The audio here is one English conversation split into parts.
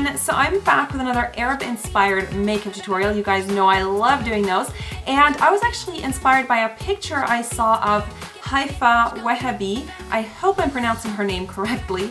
everyone, so I'm back with another Arab inspired makeup tutorial. You guys know I love doing those, and I was actually inspired by a picture I saw of Haifa Wehbe. I hope I'm pronouncing her name correctly.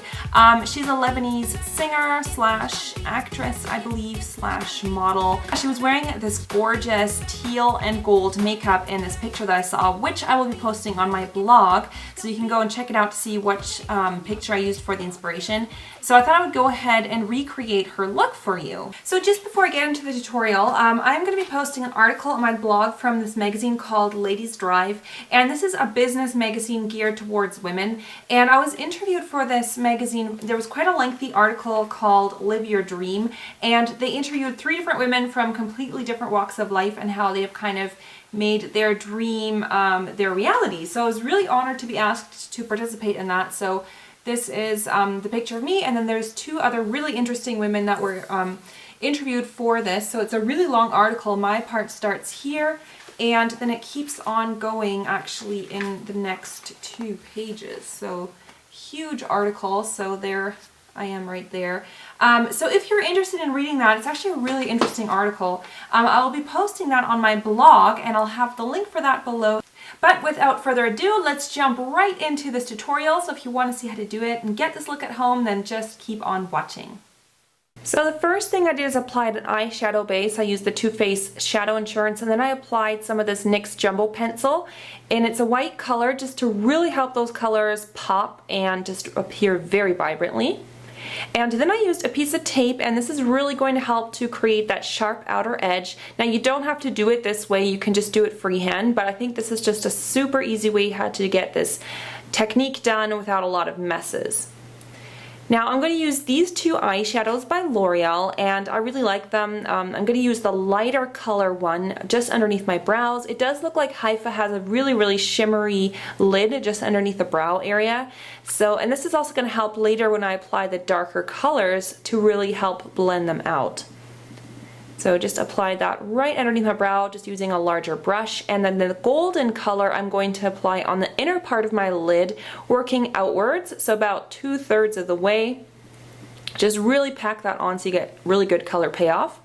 She's a Lebanese singer slash actress, I believe, slash model. She was wearing this gorgeous teal and gold makeup in this picture that I saw, which I will be posting on my blog, so you can go and check it out to see which picture I used for the inspiration. So I thought I would go ahead and recreate her look for you. So just before I get into the tutorial, I'm going to be posting an article on my blog from this magazine called Ladies Drive, and this is a business magazine geared towards women. And I was interviewed for this magazine. There was quite a lengthy article called Live Your Dream, and they interviewed 3 different women from completely different walks of life and how they have kind of made their dream their reality. So I was really honored to be asked to participate in that. So this is the picture of me, and then there's 2 other really interesting women that were interviewed for this. So it's a really long article. My part starts here, and then it keeps on going actually in the next 2 pages. So huge article. So there I am right there. So if you're interested in reading that, it's actually a really interesting article. I'll be posting that on my blog, and I'll have the link for that below. But without further ado, let's jump right into this tutorial. So if you want to see how to do it and get this look at home, then just keep on watching. So the first thing I did is applied an eyeshadow base. I used the Too Faced Shadow Insurance, and then I applied some of this NYX Jumbo Pencil, and it's a white color just to really help those colors pop and just appear very vibrantly. And then I used a piece of tape, and this is really going to help to create that sharp outer edge. Now you don't have to do it this way, you can just do it freehand, but I think this is just a super easy way how to get this technique done without a lot of messes. Now I'm going to use these 2 eyeshadows by L'Oreal, and I really like them. I'm going to use the lighter color one just underneath my brows. It does look like Haifa has a really shimmery lid just underneath the brow area. So, and this is also going to help later when I apply the darker colors to really help blend them out. So just apply that right underneath my brow, just using a larger brush. And then the golden color I'm going to apply on the inner part of my lid, working outwards, so about 2/3 of the way. Just really pack that on so you get really good color payoff.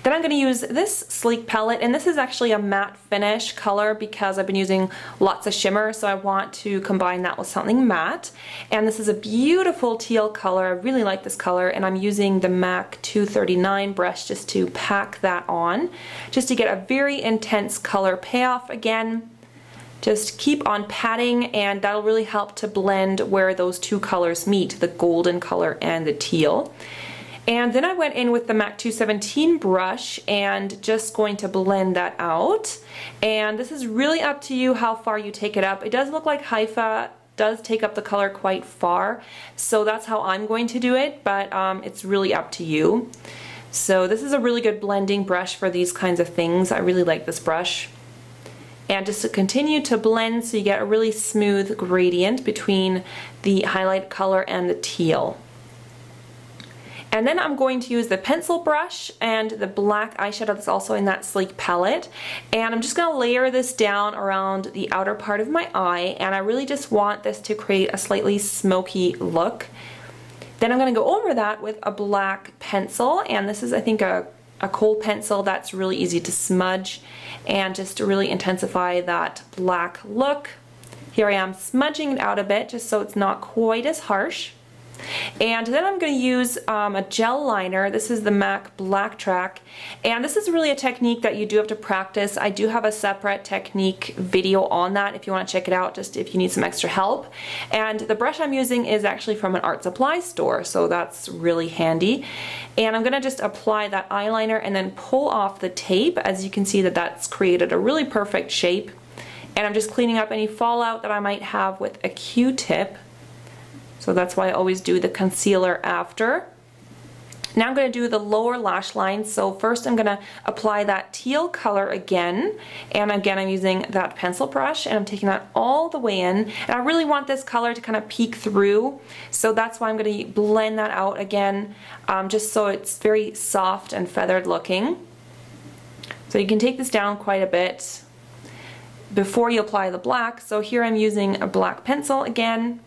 Then I'm going to use this sleek palette, and this is actually a matte finish color because I've been using lots of shimmer, so I want to combine that with something matte. And this is a beautiful teal color. I really like this color, and I'm using the MAC 239 brush just to pack that on, just to get a very intense color payoff again. Just keep on patting, and that'll really help to blend where those 2 colors meet, the golden color and the teal. And then I went in with the MAC 217 brush and just going to blend that out. And this is really up to you how far you take it up. It does look like Haifa does take up the color quite far, so that's how I'm going to do it, but it's really up to you. So this is a really good blending brush for these kinds of things. I really like this brush. And just to continue to blend so you get a really smooth gradient between the highlight color and the teal. And then I'm going to use the pencil brush and the black eyeshadow that's also in that sleek palette. And I'm just going to layer this down around the outer part of my eye, and I really just want this to create a slightly smoky look. Then I'm going to go over that with a black pencil, and this is, I think, a kohl pencil that's really easy to smudge, and just to really intensify that black look. Here I am smudging it out a bit just so it's not quite as harsh. And then I'm going to use a gel liner. This is the MAC Blacktrack, and this is really a technique that you do have to practice. I do have a separate technique video on that if you want to check it out, just if you need some extra help. And the brush I'm using is actually from an art supply store, so that's really handy. And I'm going to just apply that eyeliner and then pull off the tape. As you can see, that's created a really perfect shape. And I'm just cleaning up any fallout that I might have with a Q-tip. So that's why I always do the concealer after. Now I'm going to do the lower lash line. So first I'm going to apply that teal color again. And again, I'm using that pencil brush, and I'm taking that all the way in. And I really want this color to kind of peek through. So that's why I'm going to blend that out again, just so it's very soft and feathered looking. So you can take this down quite a bit before you apply the black. So here I'm using a black pencil again.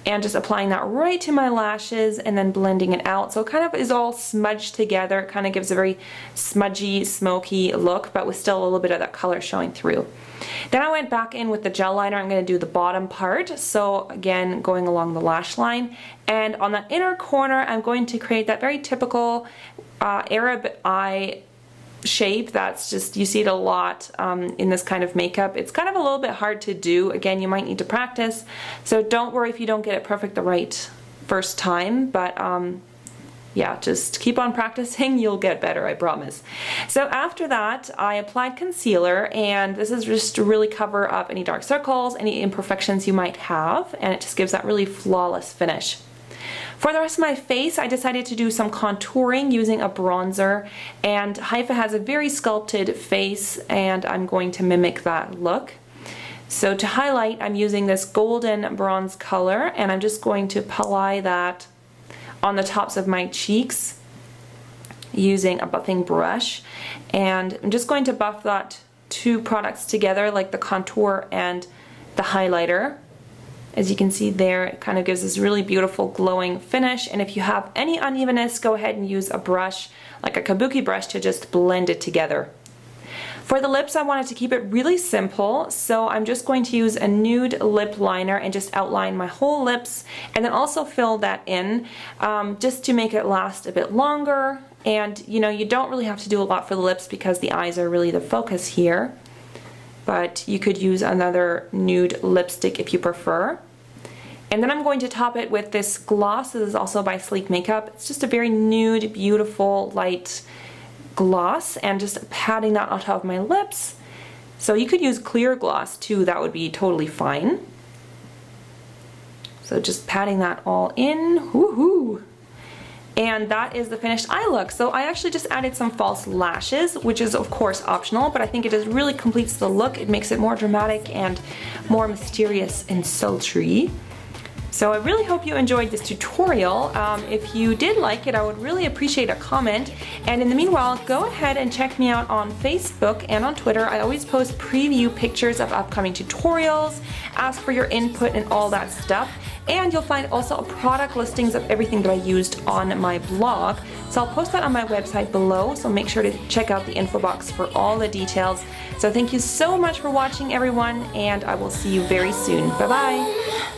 and just applying that right to my lashes and then blending it out. So it kind of is all smudged together. It kind of gives a very smudgy, smoky look, but with still a little bit of that color showing through. Then I went back in with the gel liner. I'm going to do the bottom part. So again, going along the lash line. And on the inner corner, I'm going to create that very typical Arab eye shape. That's just, you see it a lot in this kind of makeup. It's kind of a little bit hard to do. Again, you might need to practice, so don't worry if you don't get it perfect the right first time, but yeah, just keep on practicing, you'll get better, I promise. So after that, I applied concealer, and this is just to really cover up any dark circles, any imperfections you might have, and it just gives that really flawless finish. For the rest of my face, I decided to do some contouring using a bronzer, and Haifa has a very sculpted face, and I'm going to mimic that look. So to highlight, I'm using this golden bronze color, and I'm just going to apply that on the tops of my cheeks using a buffing brush, and I'm just going to buff that two products together, like the contour and the highlighter. As you can see there, it kind of gives this really beautiful glowing finish, and if you have any unevenness, go ahead and use a brush, like a kabuki brush, to just blend it together. For the lips, I wanted to keep it really simple, so I'm just going to use a nude lip liner and just outline my whole lips, and then also fill that in just to make it last a bit longer. And you know, you don't really have to do a lot for the lips because the eyes are really the focus here, but you could use another nude lipstick if you prefer. And then I'm going to top it with this gloss. This is also by Sleek Makeup. It's just a very nude, beautiful, light gloss, and just patting that on top of my lips. So you could use clear gloss too, that would be totally fine. So just patting that all in, woohoo! And that is the finished eye look. So I actually just added some false lashes, which is of course optional, but I think it just really completes the look. It makes it more dramatic and more mysterious and sultry. So I really hope you enjoyed this tutorial. If you did like it, I would really appreciate a comment. And in the meanwhile, go ahead and check me out on Facebook and on Twitter. I always post preview pictures of upcoming tutorials, ask for your input and all that stuff. And you'll find also product listings of everything that I used on my blog. So I'll post that on my website below, so make sure to check out the info box for all the details. So thank you so much for watching, everyone, and I will see you very soon. Bye-bye!